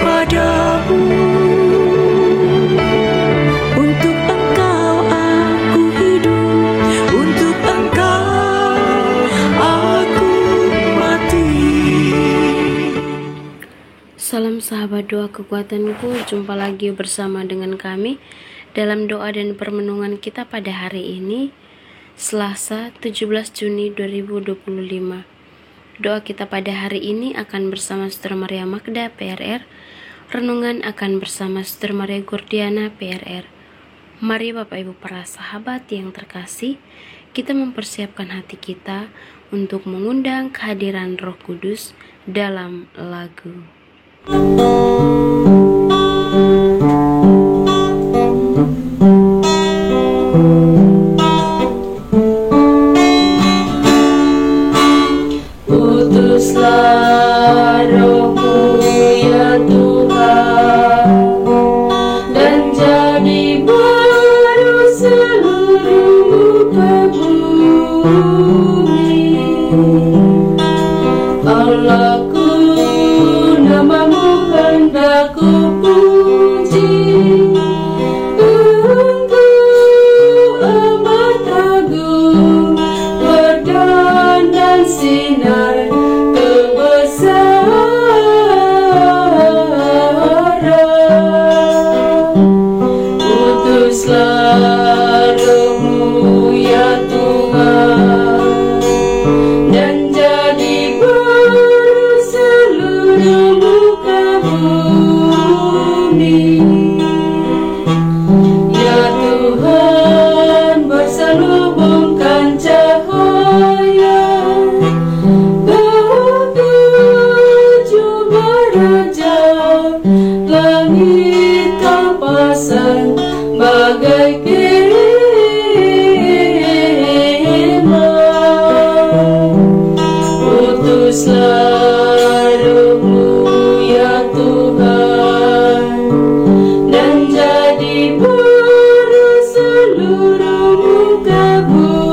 padamu. Untuk Engkau aku hidup, untuk Engkau aku mati. Salam sahabat doa kekuatanku, jumpa lagi bersama dengan kami dalam doa dan permenungan kita pada hari ini, Selasa 17 Juni 2025. Doa kita pada hari ini akan bersama Suster Maria Magda PRR, renungan akan bersama Suster Maria Gordiana PRR. Mari Bapak Ibu para sahabat yang terkasih, kita mempersiapkan hati kita untuk mengundang kehadiran Roh Kudus dalam lagu. Utuslah Roh-Mu ya Tuhan, dan jadi baru seluruh muka bumi. Allahku, nama-Mu hendak ku puji. Engkau amat agung, berdan dan sinar kebesaran. Utuslah Roh-Mu ya Tuhan, dan jadi baru seluruh muka bumi. Ya Tuhan, berselubungkan cahaya ketujuh raja, langit Kau pasang bagai kemah. Utuslah Roh-Mu ya Tuhan, dan jadi baru seluruh muka bumi.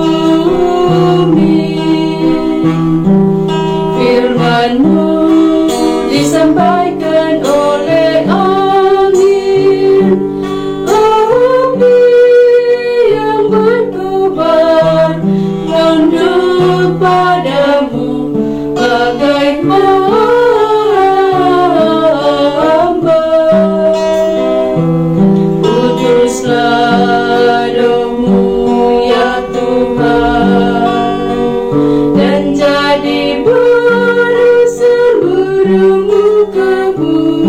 Firman-Mu disampaikan oleh angin, angin yang berkobar menunduk padamu bagai hamba. Utuslah Roh-Mu ya Tuhan, dan jadi baru seluruh muka bumi.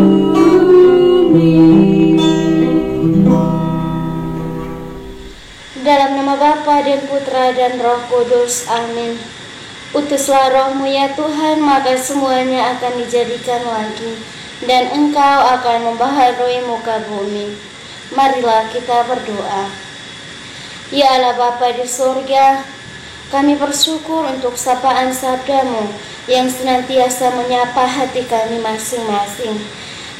Dalam nama Bapa dan Putra dan Roh Kudus, amin. Utuslah Roh-Mu ya Tuhan, maka semuanya akan dijadikan lagi, dan Engkau akan membaharui muka bumi. Marilah kita berdoa. Ya Allah Bapa di surga, kami bersyukur untuk sapaan sabda-Mu yang senantiasa menyapa hati kami masing-masing.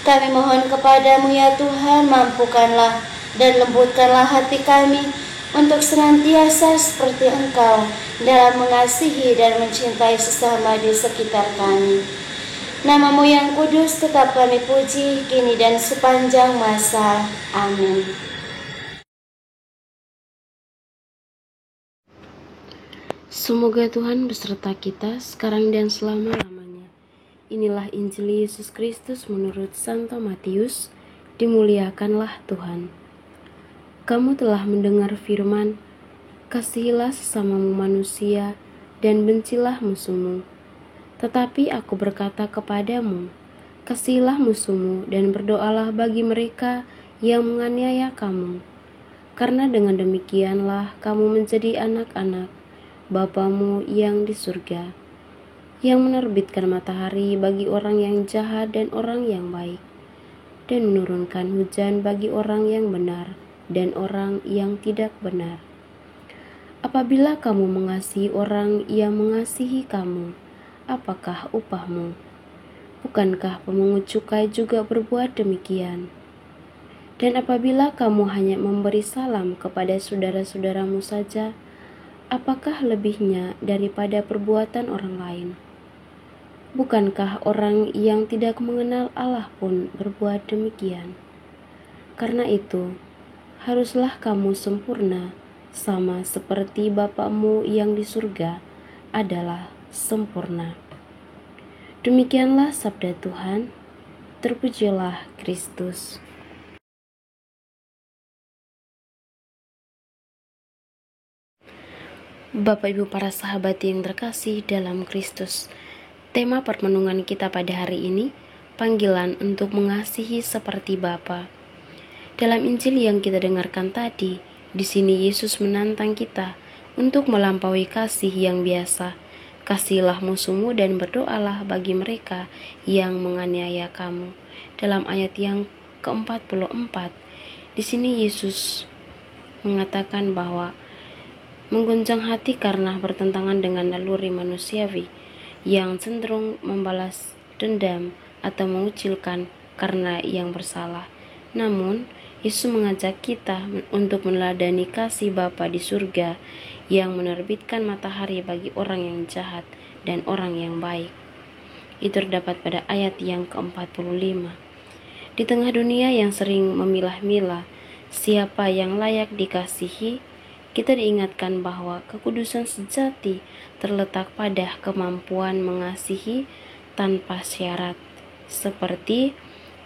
Kami mohon kepadamu ya Tuhan, mampukanlah dan lembutkanlah hati kami untuk senantiasa seperti Engkau dalam mengasihi dan mencintai sesama di sekitar kami. Nama-Mu yang kudus tetap kami puji, kini dan sepanjang masa. Amin. Semoga Tuhan beserta kita sekarang dan selama-lamanya. Inilah Injil Yesus Kristus menurut Santo Matius. Dimuliakanlah Tuhan. Kamu telah mendengar firman, kasihilah sesamamu manusia dan bencilah musuhmu. Tetapi aku berkata kepadamu, kasihilah musuhmu dan berdoalah bagi mereka yang menganiaya kamu. Karena dengan demikianlah kamu menjadi anak-anak Bapa-Mu yang di surga, yang menerbitkan matahari bagi orang yang jahat dan orang yang baik, dan menurunkan hujan bagi orang yang benar dan orang yang tidak benar. Apabila kamu mengasihi orang yang mengasihi kamu, apakah upahmu? Bukankah pemungut cukai juga berbuat demikian? Dan apabila kamu hanya memberi salam kepada saudara-saudaramu saja, apakah lebihnya daripada perbuatan orang lain? Bukankah orang yang tidak mengenal Allah pun berbuat demikian? Karena itu, haruslah kamu sempurna, sama seperti Bapa-Mu yang di surga adalah sempurna. Demikianlah sabda Tuhan. Terpujilah Kristus. Bapak Ibu para sahabat yang terkasih dalam Kristus, tema permenungan kita pada hari ini, panggilan untuk mengasihi seperti Bapa. Dalam Injil yang kita dengarkan tadi, di sini Yesus menantang kita untuk melampaui kasih yang biasa. Kasihilah musuhmu dan berdoalah bagi mereka yang menganiaya kamu. Dalam ayat yang ke-44, di sini Yesus mengatakan bahwa mengguncang hati karena bertentangan dengan naluri manusiawi yang cenderung membalas dendam atau mengucilkan karena yang bersalah. Namun, Yesus mengajak kita untuk meneladani kasih Bapa di surga yang menerbitkan matahari bagi orang yang jahat dan orang yang baik. Itu terdapat pada ayat yang ke-45. Di tengah dunia yang sering memilah-milah siapa yang layak dikasihi, kita diingatkan bahwa kekudusan sejati terletak pada kemampuan mengasihi tanpa syarat, seperti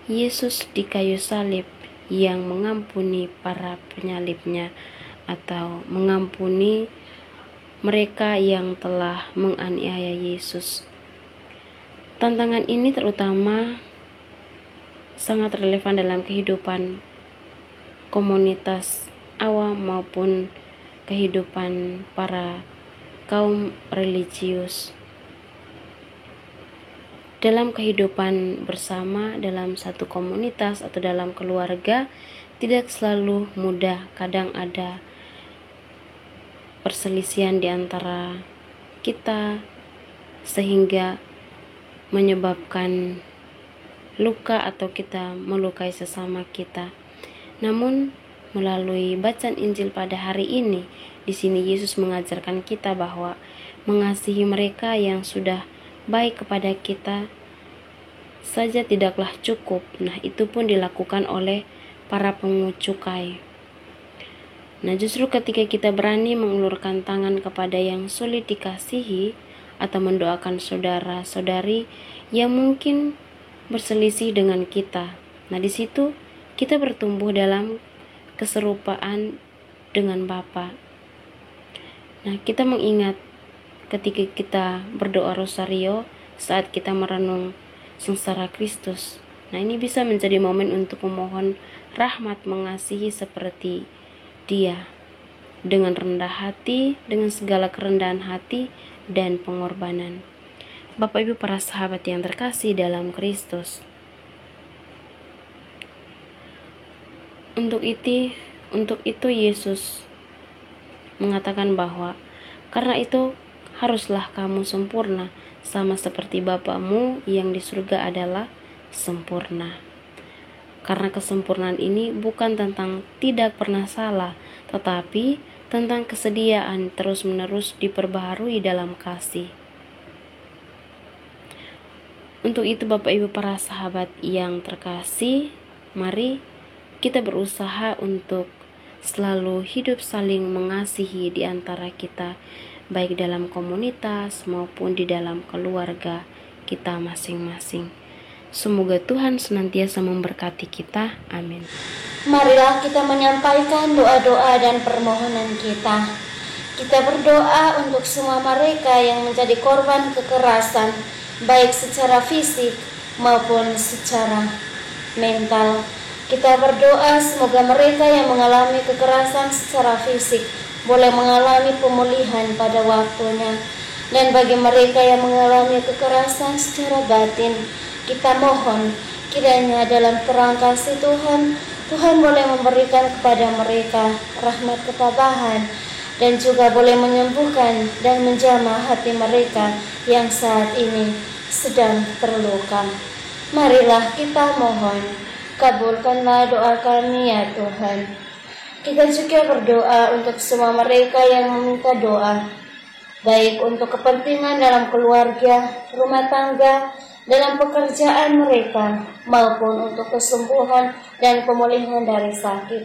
Yesus di kayu salib yang mengampuni para penyalibnya atau mengampuni mereka yang telah menganiaya Yesus. Tantangan ini terutama sangat relevan dalam kehidupan komunitas awam maupun kehidupan para kaum religius. Dalam kehidupan bersama, dalam satu komunitas atau dalam keluarga, tidak selalu mudah. Kadang ada perselisihan di antara kita sehingga menyebabkan luka atau kita melukai sesama kita. Namun melalui bacaan Injil pada hari ini, di sini Yesus mengajarkan kita bahwa mengasihi mereka yang sudah baik kepada kita saja tidaklah cukup. Nah, itu pun dilakukan oleh para pungut cukai. Nah, justru ketika kita berani mengulurkan tangan kepada yang sulit dikasihi atau mendoakan saudara-saudari yang mungkin berselisih dengan kita, nah di situ kita bertumbuh dalam keserupaan dengan Bapa. Nah, kita mengingat ketika kita berdoa rosario saat kita merenung sengsara Kristus. Nah, ini bisa menjadi momen untuk memohon rahmat mengasihi seperti Dia dengan rendah hati, dengan segala kerendahan hati dan pengorbanan. Bapak Ibu para sahabat yang terkasih dalam Kristus, Untuk itu Yesus mengatakan bahwa karena itu haruslah kamu sempurna, sama seperti Bapa-Mu yang di surga adalah sempurna. Karena kesempurnaan ini bukan tentang tidak pernah salah, tetapi tentang kesediaan terus-menerus diperbaharui dalam kasih. Untuk itu Bapak Ibu para sahabat yang terkasih, mari kita berusaha untuk selalu hidup saling mengasihi di antara kita, baik dalam komunitas maupun di dalam keluarga kita masing-masing. Semoga Tuhan senantiasa memberkati kita. Amin. Marilah kita menyampaikan doa-doa dan permohonan kita. Kita berdoa untuk semua mereka yang menjadi korban kekerasan, baik secara fisik maupun secara mental. Kita berdoa semoga mereka yang mengalami kekerasan secara fisik boleh mengalami pemulihan pada waktunya. Dan bagi mereka yang mengalami kekerasan secara batin, kita mohon kiranya dalam terang kasih Tuhan, Tuhan boleh memberikan kepada mereka rahmat ketabahan dan juga boleh menyembuhkan dan menjamah hati mereka yang saat ini sedang terluka. Marilah kita mohon, kabulkanlah doa kami ya Tuhan. Kita juga berdoa untuk semua mereka yang meminta doa, baik untuk kepentingan dalam keluarga, rumah tangga, dalam pekerjaan mereka, maupun untuk kesembuhan dan pemulihan dari sakit.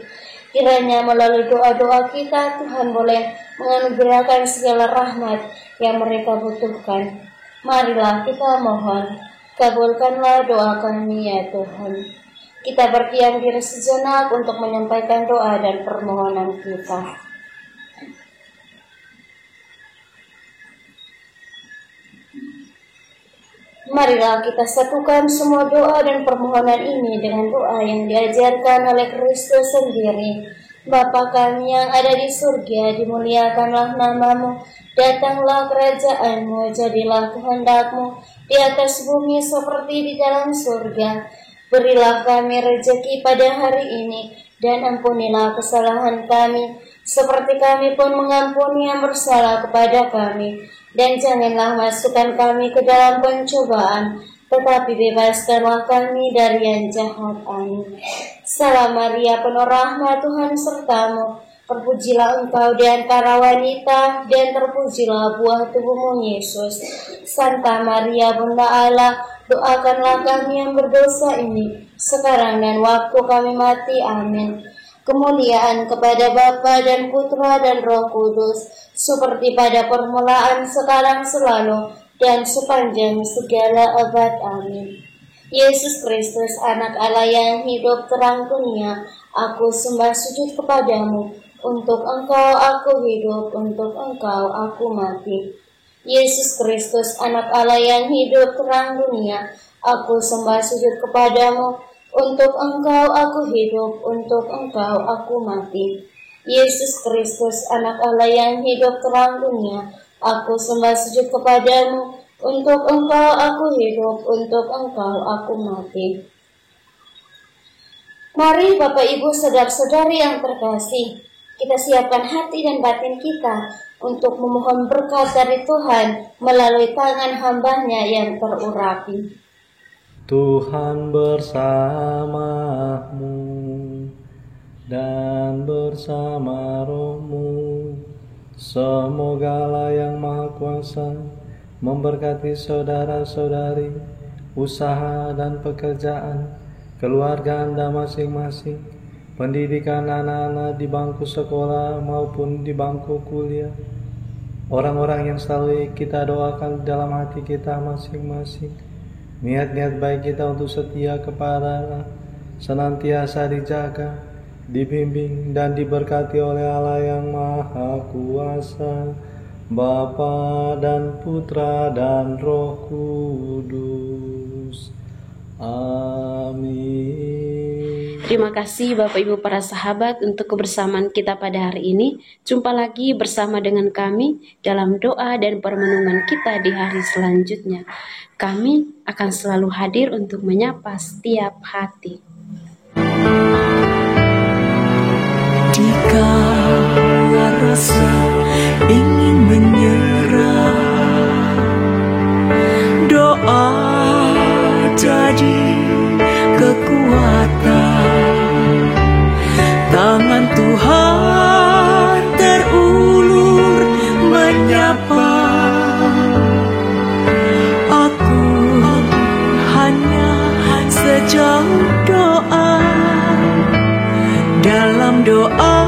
Kiranya melalui doa-doa kita, Tuhan boleh menganugerahkan segala rahmat yang mereka butuhkan. Marilah kita mohon, kabulkanlah doa kami ya Tuhan. Kita berdiam diri sejenak untuk menyampaikan doa dan permohonan kita. Marilah kita satukan semua doa dan permohonan ini dengan doa yang diajarkan oleh Kristus sendiri. Bapa kami yang ada di surga, dimuliakanlah namamu, datanglah kerajaanmu, jadilah kehendakmu di atas bumi seperti di dalam surga. Berilah kami rezeki pada hari ini, dan ampunilah kesalahan kami, seperti kami pun mengampuni yang bersalah kepada kami. Dan janganlah masukkan kami ke dalam pencobaan, tetapi bebaskanlah kami dari yang jahat. Amin. Salam Maria, penuh rahmat, Tuhan sertamu. Terpujilah engkau di antara wanita, dan terpujilah buah tubuhmu Yesus. Santa Maria, Bunda Allah, doakanlah kami yang berdosa ini, sekarang dan waktu kami mati. Amin. Kemuliaan kepada Bapa dan Putra dan Roh Kudus, seperti pada permulaan, sekarang, selalu, dan sepanjang segala abad. Amin. Yesus Kristus, anak Allah yang hidup terang dunia, aku sembah sujud kepadamu. Untuk engkau aku hidup, untuk engkau aku mati. Yesus Kristus, anak Allah yang hidup terang dunia, aku sembah sujud kepadamu. Untuk engkau aku hidup, untuk engkau aku mati. Yesus Kristus, anak Allah yang hidup terang dunia, aku sembah sujud kepadamu. Untuk engkau aku hidup, untuk engkau aku mati. Mari Bapak Ibu saudara-saudari yang terkasih, kita siapkan hati dan batin kita untuk memohon berkat dari Tuhan melalui tangan hamba-Nya yang terurapi. Tuhan bersamamu dan bersama rohmu. Semoga Allah yang Maha Kuasa memberkati saudara-saudari, usaha dan pekerjaan, keluarga Anda masing-masing, pendidikan anak-anak di bangku sekolah maupun di bangku kuliah, orang-orang yang selalu kita doakan dalam hati kita masing-masing. Niat-niat baik kita untuk setia kepada Allah senantiasa dijaga, dibimbing dan diberkati oleh Allah yang Maha Kuasa, Bapa dan Putra dan Roh Kudus. Amin. Terima kasih Bapak Ibu para sahabat untuk kebersamaan kita pada hari ini. Jumpa lagi bersama dengan kami dalam doa dan permenungan kita di hari selanjutnya. Kami akan selalu hadir untuk menyapa setiap hati. Jika rasa ingin menyerah, doa jadi kekuatan. Tangan Tuhan terulur menyapa. Aku hanya sejauh doa, dalam doa